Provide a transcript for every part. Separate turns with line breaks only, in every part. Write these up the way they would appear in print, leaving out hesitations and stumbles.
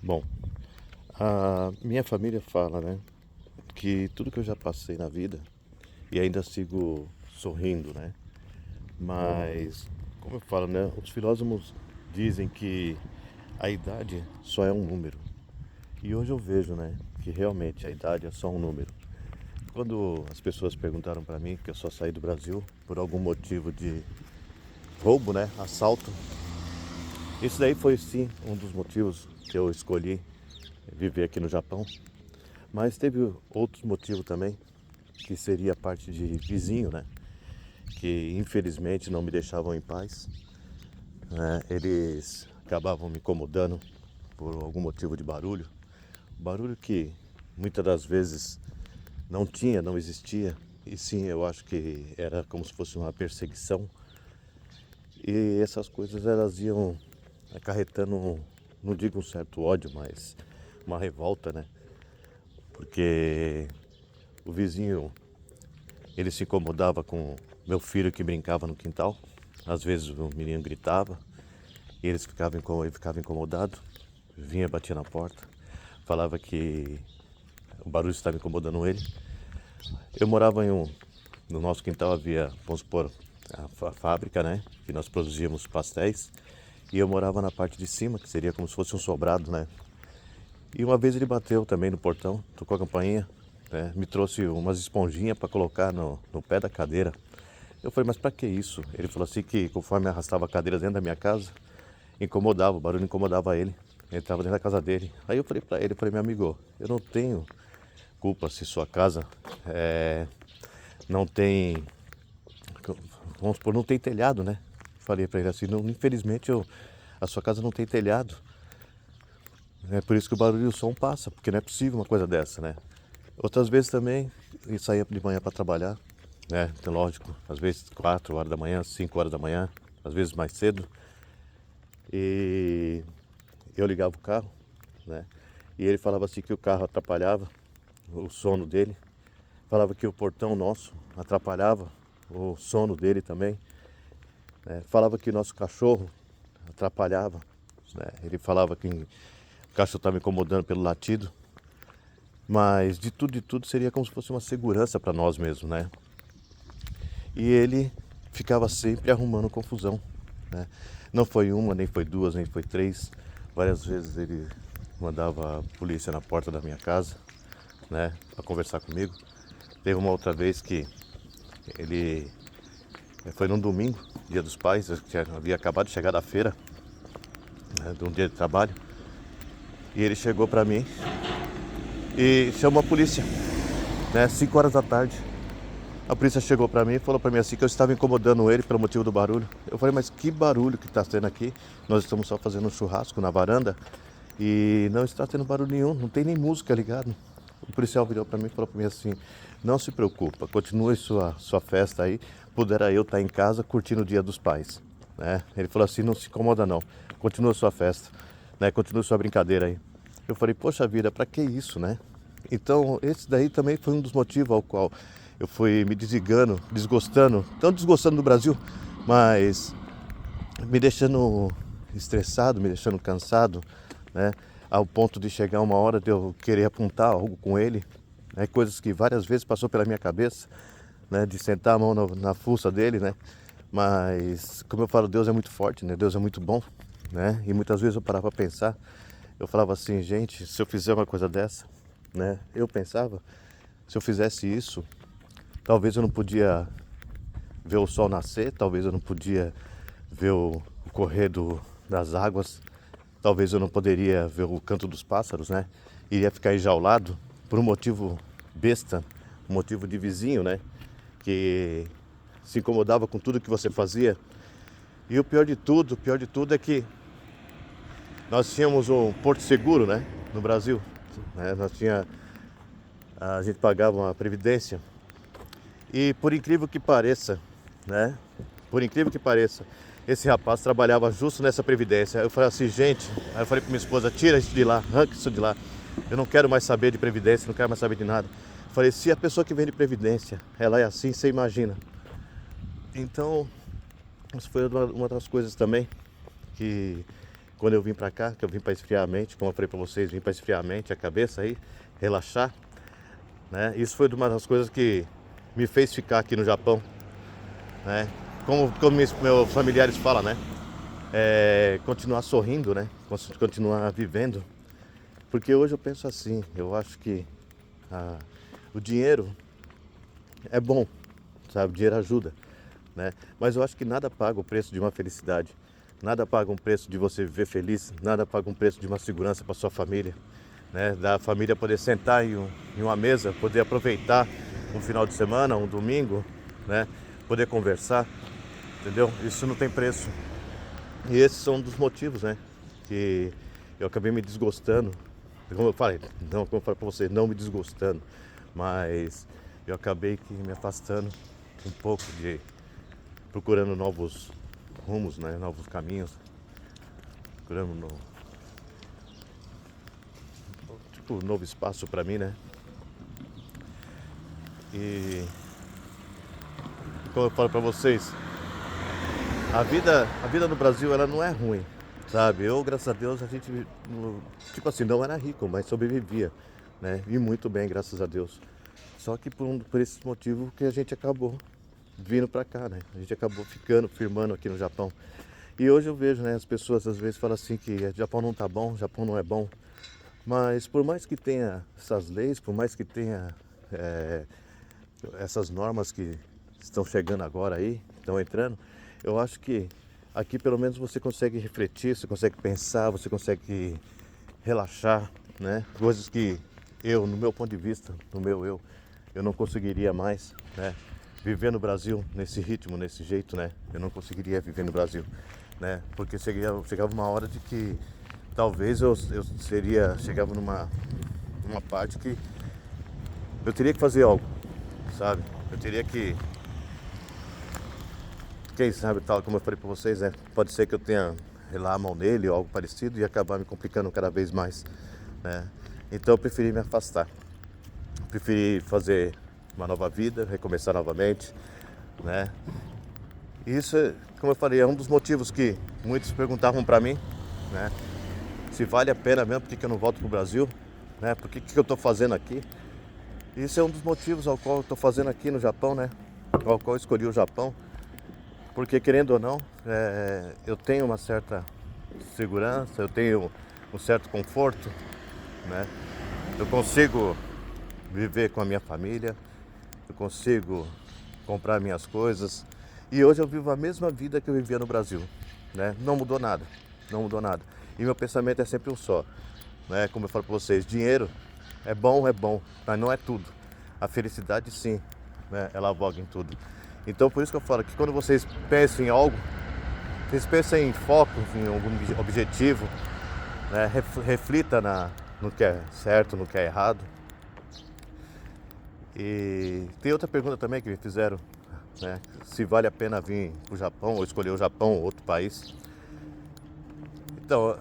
Bom, a minha família fala, né, que tudo que eu já passei na vida e ainda sigo sorrindo, né? Mas, como eu falo, né, os filósofos dizem que a idade só é um número. E hoje eu vejo, né, que realmente a idade é só um número. Quando as pessoas perguntaram para mim que eu só saí do Brasil por algum motivo de roubo, né, assalto, isso daí foi sim um dos motivos que eu escolhi viver aqui no Japão. Mas teve outros motivos também, que seria a parte de vizinho, né? Que infelizmente não me deixavam em paz, né? Eles acabavam me incomodando por algum motivo de barulho. Barulho que muitas das vezes não tinha, não existia. E sim, eu acho que era como se fosse uma perseguição. E essas coisas elas iam acarretando, não digo um certo ódio, mas uma revolta, né? Porque o vizinho, ele se incomodava com meu filho que brincava no quintal. Às vezes o menino gritava e ele ficava incomodado. Vinha, batia na porta, falava que o barulho estava incomodando ele. Eu morava no nosso quintal havia, vamos supor, a fábrica, né? Que nós produzíamos pastéis. E eu morava na parte de cima, que seria como se fosse um sobrado, né? E uma vez ele bateu também no portão, tocou a campainha, né? Me trouxe umas esponjinhas para colocar no pé da cadeira. Eu falei, mas para que isso? Ele falou assim que conforme arrastava a cadeira dentro da minha casa, incomodava, o barulho incomodava ele. Ele estava dentro da casa dele. Aí eu falei para ele, meu amigo, eu não tenho culpa se sua casa não tem, vamos supor, não tem telhado, né? Falei para ele assim, não, infelizmente a sua casa não tem telhado. É por isso que o barulho e o som passa, porque não é possível uma coisa dessa, né? Outras vezes também, eu saía de manhã para trabalhar, né? Então, lógico, às vezes 4 horas da manhã, 5 horas da manhã, às vezes mais cedo. E eu ligava o carro, né? E ele falava assim que o carro atrapalhava o sono dele. Falava que o portão nosso atrapalhava o sono dele também. Né? Falava que o nosso cachorro atrapalhava. Né? Ele falava que o cachorro estava incomodando pelo latido. Mas de tudo seria como se fosse uma segurança para nós mesmos, né? E ele ficava sempre arrumando confusão, né? Não foi uma, nem foi duas, nem foi três. Várias vezes ele mandava a polícia na porta da minha casa, né, para conversar comigo. Teve uma outra vez que ele foi num domingo, dia dos pais, eu havia acabado de chegar da feira, né, de um dia de trabalho, e ele chegou para mim e chamou a polícia, né, 5 horas da tarde. A polícia chegou para mim e falou para mim assim que eu estava incomodando ele pelo motivo do barulho. Eu falei, mas que barulho que está tendo aqui? Nós estamos só fazendo um churrasco na varanda e não está tendo barulho nenhum, não tem nem música ligado. O policial virou para mim e falou para mim assim, não se preocupa, continue sua festa aí, puderá eu estar em casa curtindo o Dia dos Pais. Né? Ele falou assim, não se incomoda não, continua sua festa, né? Continua sua brincadeira aí. Eu falei, poxa vida, para que isso, né? Então, esse daí também foi um dos motivos ao qual eu fui me desligando, desgostando, não desgostando do Brasil, mas me deixando estressado, me deixando cansado, né? Ao ponto de chegar uma hora de eu querer apontar algo com ele, né? Coisas que várias vezes passou pela minha cabeça, né? De sentar a mão na fuça dele, né? Mas, como eu falo, Deus é muito forte, né? Deus é muito bom, né? E muitas vezes eu parava para pensar, eu falava assim, gente, se eu fizer uma coisa dessa, né? Eu pensava, se eu fizesse isso, talvez eu não podia ver o sol nascer, talvez eu não podia ver o correr das águas, talvez eu não poderia ver o canto dos pássaros, né? Iria ficar enjaulado por um motivo besta, um motivo de vizinho, né? Que se incomodava com tudo que você fazia. E o pior de tudo é que nós tínhamos um porto seguro, né? No Brasil, né? A gente pagava uma previdência. E por incrível que pareça, né? Por incrível que pareça, esse rapaz trabalhava justo nessa previdência. Eu falei assim, gente, aí eu falei para minha esposa, tira isso de lá, arranca isso de lá. Eu não quero mais saber de previdência, não quero mais saber de nada. Eu falei, se a pessoa que vem de previdência, ela é assim, você imagina. Então, isso foi uma das coisas também que quando eu vim para cá, que eu vim para esfriar a mente, como eu falei para vocês, vim para esfriar a mente, a cabeça aí, relaxar, né? Isso foi uma das coisas que me fez ficar aqui no Japão, né? Como meus familiares falam, né? Continuar sorrindo, né? Continuar vivendo. Porque hoje eu penso assim, eu acho que o dinheiro é bom, sabe? O dinheiro ajuda, né? Mas eu acho que nada paga o preço de uma felicidade. Nada paga um preço de você viver feliz, nada paga um preço de uma segurança para sua família, né? Da família poder sentar em uma mesa, poder aproveitar um final de semana, um domingo, né? Poder conversar, entendeu? Isso não tem preço. E esses são um dos motivos, né? Que eu acabei me desgostando. Como eu falei, não, como eu falei para vocês, não me desgostando, mas eu acabei que me afastando um pouco procurando novos rumos, né? Novos caminhos, procurando um novo espaço para mim, né? E como eu falo para vocês, a vida no Brasil ela não é ruim, sabe? Eu, graças a Deus, a gente, tipo assim, não era rico, mas sobrevivia, né? E muito bem, graças a Deus. Só que por esse motivo que a gente acabou vindo pra cá, né? A gente acabou firmando aqui no Japão. E hoje eu vejo, né? As pessoas às vezes falam assim que o Japão não tá bom, o Japão não é bom. Mas por mais que tenha essas leis, por mais que tenha essas normas que estão chegando agora aí, estão entrando, eu acho que aqui pelo menos você consegue refletir, você consegue pensar, você consegue relaxar, né? Coisas que eu, no meu ponto de vista, eu não conseguiria mais, né? Viver no Brasil nesse ritmo, nesse jeito, né? Eu não conseguiria viver no Brasil, né? Porque chegava uma hora de que talvez eu chegava numa parte que eu teria que fazer algo, sabe? Eu teria que, quem sabe, tal como eu falei para vocês, né? Pode ser que eu tenha relar a mão nele ou algo parecido e acabar me complicando cada vez mais, né? Então eu preferi me afastar, preferi fazer uma nova vida, recomeçar novamente, né? E isso, como eu falei, é um dos motivos que muitos perguntavam para mim, né? Se vale a pena mesmo, por que eu não volto pro Brasil, né? Por que eu estou fazendo aqui? Isso é um dos motivos ao qual eu estou fazendo aqui no Japão, né? Ao qual eu escolhi o Japão, porque querendo ou não, eu tenho uma certa segurança, eu tenho um certo conforto, né? Eu consigo viver com a minha família, eu consigo comprar minhas coisas e hoje eu vivo a mesma vida que eu vivia no Brasil, né? Não mudou nada, não mudou nada. E meu pensamento é sempre um só, né? Como eu falo para vocês, dinheiro é bom, mas não é tudo. A felicidade sim, né? Ela voga em tudo. Então por isso que eu falo que quando vocês pensam em algo, vocês pensam em foco, em algum objetivo, né? Reflita no que é certo, no que é errado. E tem outra pergunta também que me fizeram, né? Se vale a pena vir para o Japão ou escolher o Japão ou outro país. Então,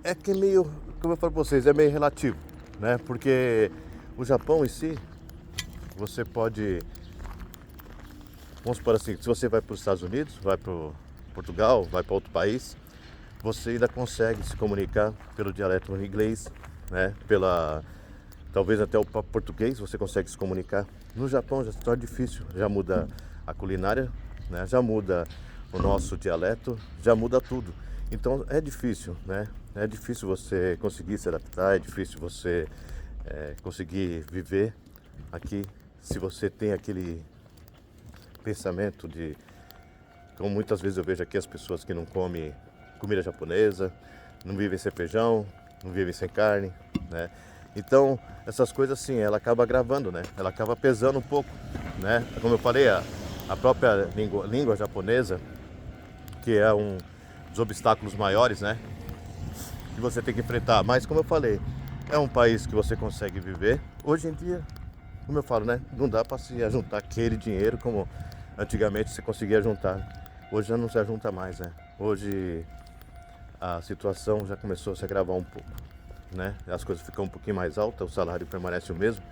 é que é meio, como eu falo para vocês, é meio relativo, né? Porque o Japão em si, você pode, vamos supor assim, se você vai para os Estados Unidos, vai para Portugal, vai para outro país, você ainda consegue se comunicar pelo dialeto inglês, né? Talvez até o próprio português você consegue se comunicar. No Japão já se torna difícil, já muda a culinária, né? Já muda o nosso dialeto, já muda tudo. Então é difícil, né? É difícil você conseguir se adaptar, é difícil você conseguir viver aqui se você tem aquele pensamento como muitas vezes eu vejo aqui as pessoas que não comem comida japonesa, não vivem sem feijão, não vivem sem carne, né? Então, essas coisas assim, ela acaba agravando, né? Ela acaba pesando um pouco, né? Como eu falei, a própria língua japonesa, que é um dos obstáculos maiores, né? Que você tem que enfrentar. Mas, como eu falei, é um país que você consegue viver. Hoje em dia, como eu falo, né? Não dá para se ajuntar aquele dinheiro como antigamente você conseguia juntar. Hoje já não se ajunta mais, né? Hoje a situação já começou a se agravar um pouco, né? As coisas ficam um pouquinho mais altas, o salário permanece o mesmo,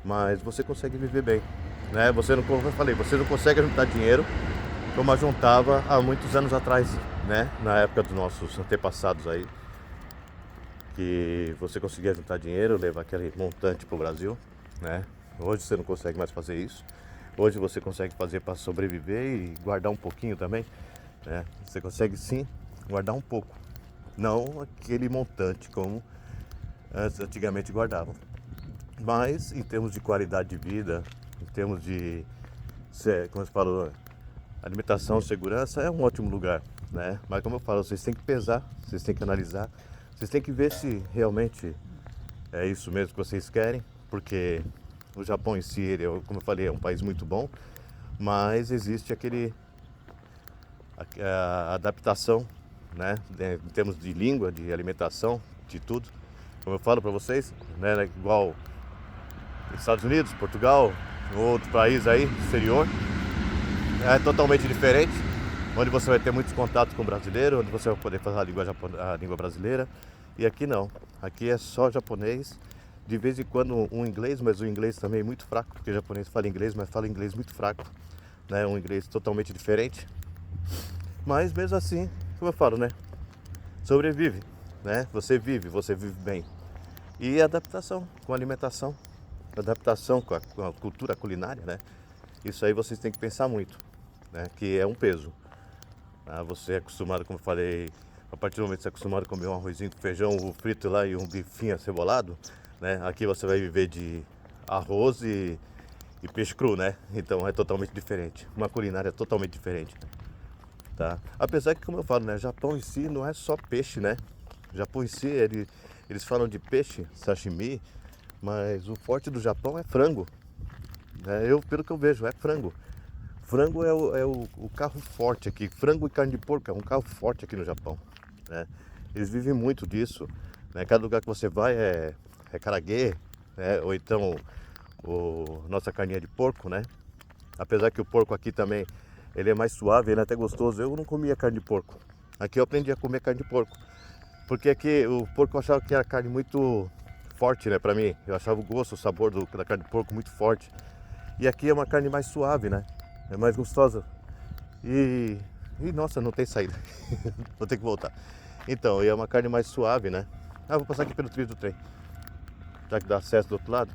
mas você consegue viver bem, né? Você não, como eu falei, você não consegue juntar dinheiro como juntava há muitos anos atrás, né? Na época dos nossos antepassados aí, que você conseguia juntar dinheiro, levar aquele montante para o Brasil, né? Hoje você não consegue mais fazer isso. Hoje você consegue fazer para sobreviver e guardar um pouquinho também, né? Você consegue sim guardar um pouco, não aquele montante como antigamente guardavam. Mas em termos de qualidade de vida, em termos de, como você falou, alimentação, segurança, é um ótimo lugar, né? Mas como eu falo, vocês têm que pesar, vocês têm que analisar, vocês têm que ver se realmente é isso mesmo que vocês querem, porque o Japão em si, ele, como eu falei, é um país muito bom, mas existe a adaptação, né? Em termos de língua, de alimentação, de tudo. Como eu falo para vocês, né? Igual Estados Unidos, Portugal, outro país aí, exterior, é totalmente diferente, onde você vai ter muitos contatos com o brasileiro, onde você vai poder falar a língua brasileira. E aqui não, aqui é só japonês, de vez em quando um inglês, mas o inglês também é muito fraco, porque o japonês fala inglês, mas fala inglês muito fraco, né? Um inglês totalmente diferente. Mas mesmo assim, como eu falo, né? Sobrevive, né? Você vive bem. E adaptação com a alimentação, adaptação com a cultura culinária, né? Isso aí vocês têm que pensar muito, né? Que é um peso. Você é acostumado, como eu falei, a partir do momento que você é acostumado a comer um arrozinho com feijão, um frito lá e um bifinho acebolado, né? Aqui você vai viver de arroz e peixe cru, né? Então é totalmente diferente. Uma culinária totalmente diferente, tá? Apesar que, como eu falo, né? Japão em si não é só peixe, né? Japão em si, eles falam de peixe, sashimi, mas o forte do Japão é frango, né? Pelo que eu vejo, é frango. Frango é o carro forte aqui. Frango e carne de porco é um carro forte aqui no Japão, né? Eles vivem muito disso, né? Cada lugar que você vai é karaguê, né? Ou então nossa carninha de porco, né? Apesar que o porco aqui também, ele é mais suave, ele é até gostoso. Eu não comia carne de porco. Aqui eu aprendi a comer carne de porco, porque aqui o porco eu achava que era carne muito forte, né? Pra mim, eu achava o gosto, o sabor da carne de porco muito forte. E aqui é uma carne mais suave, né? É mais gostosa. E nossa, não tem saída. Vou ter que voltar. Então, é uma carne mais suave, né? Vou passar aqui pelo trilho do trem. Já que dá acesso do outro lado.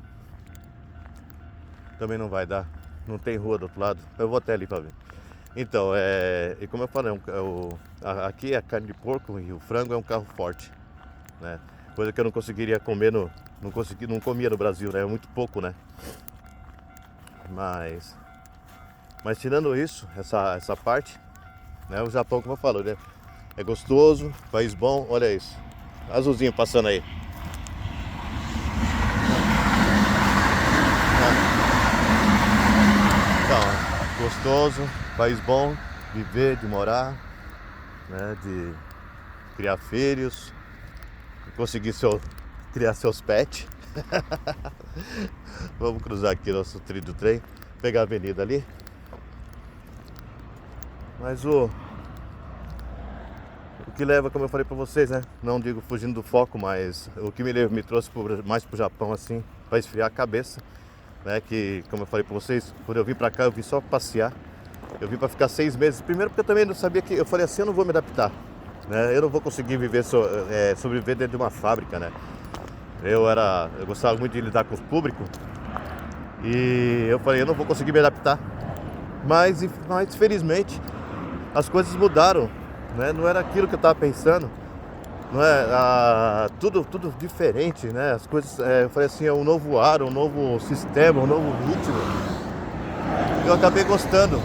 Também não vai dar. Não tem rua do outro lado. Eu vou até ali pra ver. Então, e como eu falei, aqui a carne de porco e o frango é um carro forte, né? Coisa que eu não conseguiria comer não comia no Brasil, né? É muito pouco, né? Mas tirando isso, essa parte, né? O Japão, como eu falo, né? É gostoso, país bom, olha isso. Azulzinho passando aí. Então, gostoso, país bom, viver, de morar, né? De criar filhos, de conseguir criar seus pets. Vamos cruzar aqui nosso trilho do trem, pegar a avenida ali. Mas o que leva, como eu falei pra vocês, né? Não digo fugindo do foco, mas o que me trouxe mais pro Japão, assim, pra esfriar a cabeça, né? Que, como eu falei pra vocês, quando eu vim pra cá, eu vim só pra passear. Eu vim pra ficar 6 meses. Primeiro porque eu também não sabia eu falei assim, eu não vou me adaptar, né? Eu não vou conseguir sobreviver dentro de uma fábrica, né? Eu gostava muito de lidar com o público. E eu falei, eu não vou conseguir me adaptar. Mas felizmente as coisas mudaram, né? Não era aquilo que eu estava pensando, não é? Tudo diferente, né? As coisas, eu falei assim, é um novo ar, um novo sistema, um novo ritmo. Eu acabei gostando,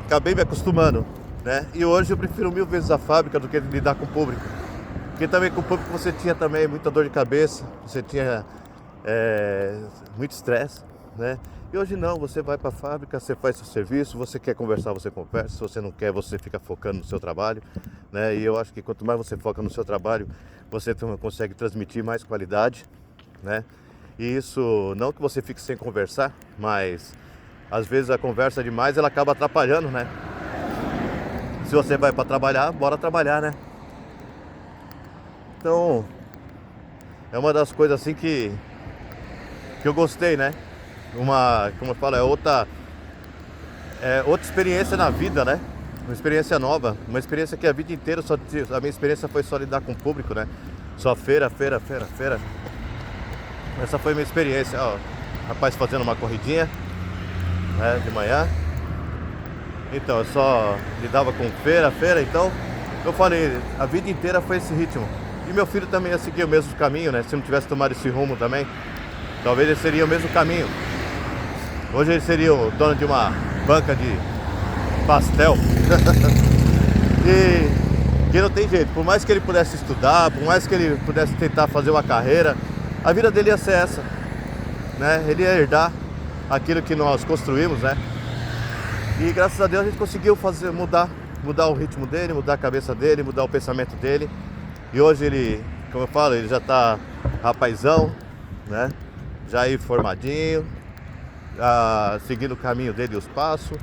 acabei me acostumando, né? E hoje eu prefiro 1000 vezes a fábrica do que lidar com o público. Porque também com o público você tinha também muita dor de cabeça, você tinha muito estresse, né? E hoje não, você vai para a fábrica, você faz seu serviço, você quer conversar, você conversa, se você não quer, você fica focando no seu trabalho, né? E eu acho que quanto mais você foca no seu trabalho, você consegue transmitir mais qualidade, né? E isso, não que você fique sem conversar, mas às vezes a conversa demais, ela acaba atrapalhando, né? Se você vai para trabalhar, bora trabalhar, né? Então, é uma das coisas assim que eu gostei, né? Como eu falo, é outra experiência na vida, né? uma experiência nova, uma experiência que a vida inteira a minha experiência foi só lidar com o público, né? Só feira. Essa foi a minha experiência, ó. Rapaz fazendo uma corridinha, né, de manhã. Então, eu só lidava com feira, então eu falei, a vida inteira foi esse ritmo. E meu filho também ia seguir o mesmo caminho, né? Se não tivesse tomado esse rumo também, talvez ele seria o mesmo caminho. Hoje ele seria o dono de uma banca de pastel. E não tem jeito, por mais que ele pudesse estudar, por mais que ele pudesse tentar fazer uma carreira, a vida dele ia ser essa, né? Ele ia herdar aquilo que nós construímos, né? E graças a Deus a gente conseguiu mudar o ritmo dele, mudar a cabeça dele, mudar o pensamento dele. E hoje ele, como eu falo, ele já tá rapazão, né? Já aí formadinho, já seguindo o caminho dele e os passos,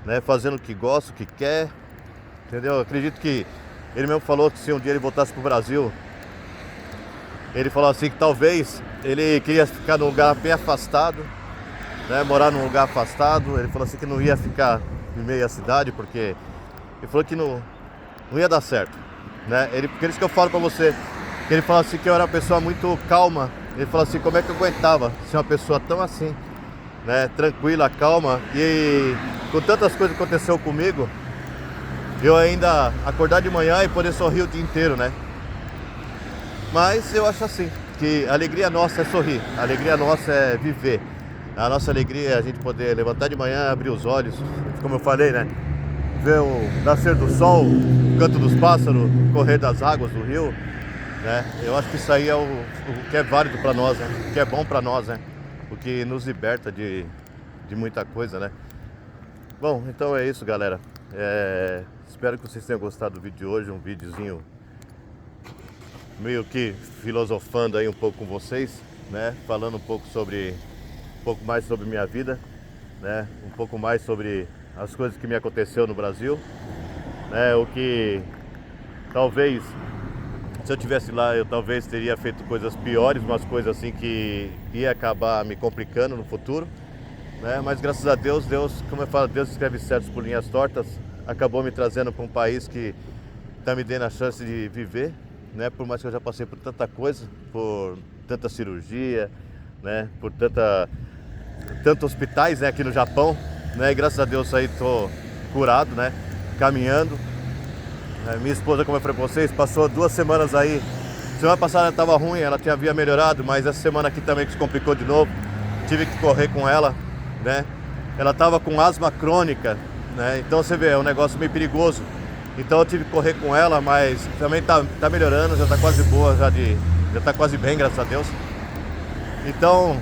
né? Fazendo o que gosta, o que quer, entendeu? Eu acredito que ele mesmo falou que se um dia ele voltasse pro Brasil, ele falou assim que talvez ele queria ficar num lugar bem afastado, né, morar num lugar afastado. Ele falou assim que não ia ficar em meio à cidade, porque ele falou que não ia dar certo, né? Por isso que eu falo pra você, que ele falou assim que eu era uma pessoa muito calma. Ele falou assim, como é que eu aguentava ser uma pessoa tão assim, né, tranquila, calma, e com tantas coisas que aconteceu comigo, eu ainda acordar de manhã e poder sorrir o dia inteiro, né? Mas eu acho assim, que a alegria nossa é sorrir, a alegria nossa é viver. A nossa alegria é a gente poder levantar de manhã, abrir os olhos, como eu falei, né? Ver o nascer do sol, o canto dos pássaros, o correr das águas do rio, né? Eu acho que isso aí é o que é válido para nós, né? O que é bom para nós, né? O que nos liberta de muita coisa, né? Bom, então é isso, galera. Espero que vocês tenham gostado do vídeo de hoje, um videozinho meio que filosofando aí um pouco com vocês, né? Falando um pouco mais sobre minha vida, né? Um pouco mais sobre as coisas que me aconteceu no Brasil, né? O que talvez, se eu tivesse lá, eu talvez teria feito coisas piores, umas coisas assim que ia acabar me complicando no futuro, né? Mas graças a Deus, como eu falo, Deus escreve certos por linhas tortas, acabou me trazendo para um país que está me dando a chance de viver, né? Por mais que eu já passei por tanta coisa, por tanta cirurgia, né? Por tantos hospitais, né, aqui no Japão, né? E graças a Deus aí tô curado, né? Caminhando. Minha esposa, como eu falei pra vocês, passou 2 semanas aí. Semana passada ela tava ruim, ela havia melhorado, mas essa semana aqui também que se complicou de novo. Tive que correr com ela, né? Ela tava com asma crônica, né? Então você vê, é um negócio meio perigoso. Então eu tive que correr com ela, mas também tá melhorando, já tá quase boa, já tá quase bem, graças a Deus. Então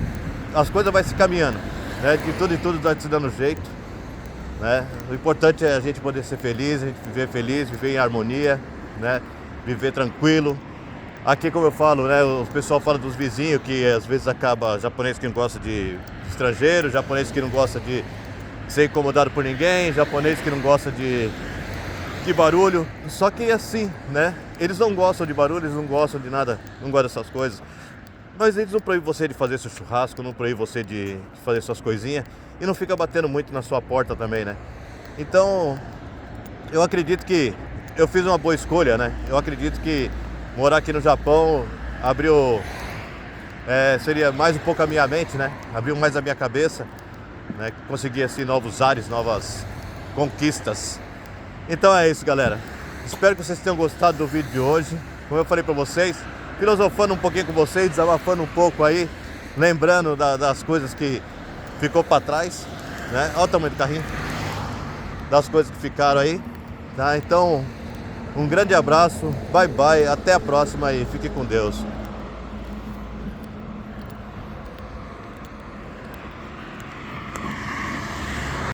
as coisas vão se caminhando, né? De tudo vai se dando jeito, né? O importante é a gente poder ser feliz, a gente viver feliz, viver em harmonia, né? Viver tranquilo. Aqui, como eu falo, né? O pessoal fala dos vizinhos que às vezes acaba japonês que não gosta de estrangeiro, japonês que não gosta de ser incomodado por ninguém, japonês que não gosta de barulho. Só que assim, né? Eles não gostam de barulho, eles não gostam de nada, não gostam dessas coisas. Mas eles não proíbem você de fazer seu churrasco, não proíbem você de fazer suas coisinhas e não fica batendo muito na sua porta também, né? Então, eu acredito que eu fiz uma boa escolha, né? Eu acredito que morar aqui no Japão abriu, seria mais um pouco a minha mente, né? Abriu mais a minha cabeça, né? Consegui assim novos ares, novas conquistas. Então é isso, galera. Espero que vocês tenham gostado do vídeo de hoje. Como eu falei pra vocês, filosofando um pouquinho com vocês, desabafando um pouco aí, lembrando das coisas que ficou pra trás, né? Olha o tamanho do carrinho, das coisas que ficaram aí, tá? Então, um grande abraço, bye bye, até a próxima e fique com Deus.